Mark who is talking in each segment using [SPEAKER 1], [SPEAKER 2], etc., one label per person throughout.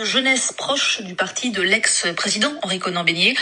[SPEAKER 1] Jeunesse proche du parti de l'ex-président Henri Konan-Bédier.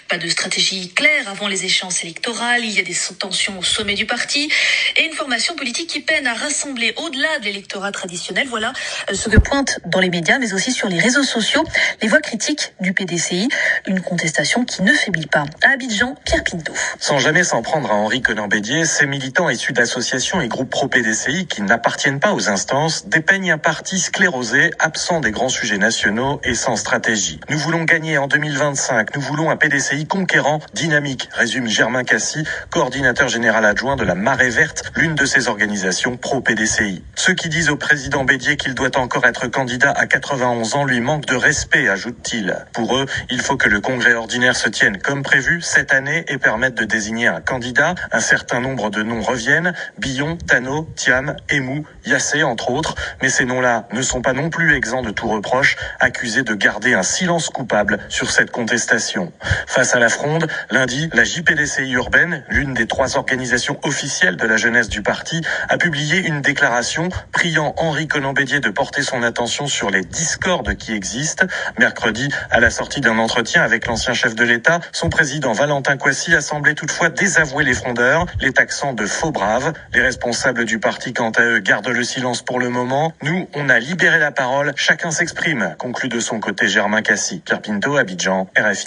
[SPEAKER 1] Pas de stratégie claire avant les échéances électorales, il y a des tensions au sommet du parti et une formation politique qui peine à rassembler au-delà de l'électorat traditionnel. Voilà ce que pointent dans les médias, mais aussi sur les réseaux sociaux, les voix critiques du PDCI. Une contestation qui ne faiblit pas. À Abidjan, Pierre Pinto.
[SPEAKER 2] Sans jamais s'en prendre à Henri Konan-Bédier, ces militants issus d'associations et groupes pro-PDCI qui n'appartiennent pas aux instances dépeignent un parti sclérosé, absent des grands sujets nationaux et sans stratégie. Nous voulons gagner en 2025, nous voulons un PDCI conquérant, dynamique, résume Germain Cassy, coordinateur général adjoint de la Marée Verte, l'une de ces organisations pro-PDCI. Ceux qui disent au président Bédier qu'il doit encore être candidat à 91 ans lui manquent de respect, ajoute-t-il. Pour eux, il faut que le congrès ordinaire se tienne comme prévu cette année et permette de désigner un candidat. Un certain nombre de noms reviennent, Billon, Tano, Thiam, Emou, Yassé entre autres, mais ces noms-là ne sont pas non plus exempts de tout reproche, accusés de garder un silence coupable sur cette contestation. Face à la fronde, lundi, la JPDCI urbaine, l'une des 3 organisations officielles de la jeunesse du parti, a publié une déclaration priant Henri Konan-Bédier de porter son attention sur les discordes qui existent. Mercredi, à la sortie d'un entretien avec l'ancien chef de l'État, son président Valentin Kwasi a semblé toutefois désavouer les frondeurs, les taxant de faux braves. Les responsables du parti, quant à eux, gardent le silence pour le moment. Nous, on a libéré la parole, chacun s'exprime, conclut de son côté Germain Cassy. Pierre Pinto, Abidjan, RFI.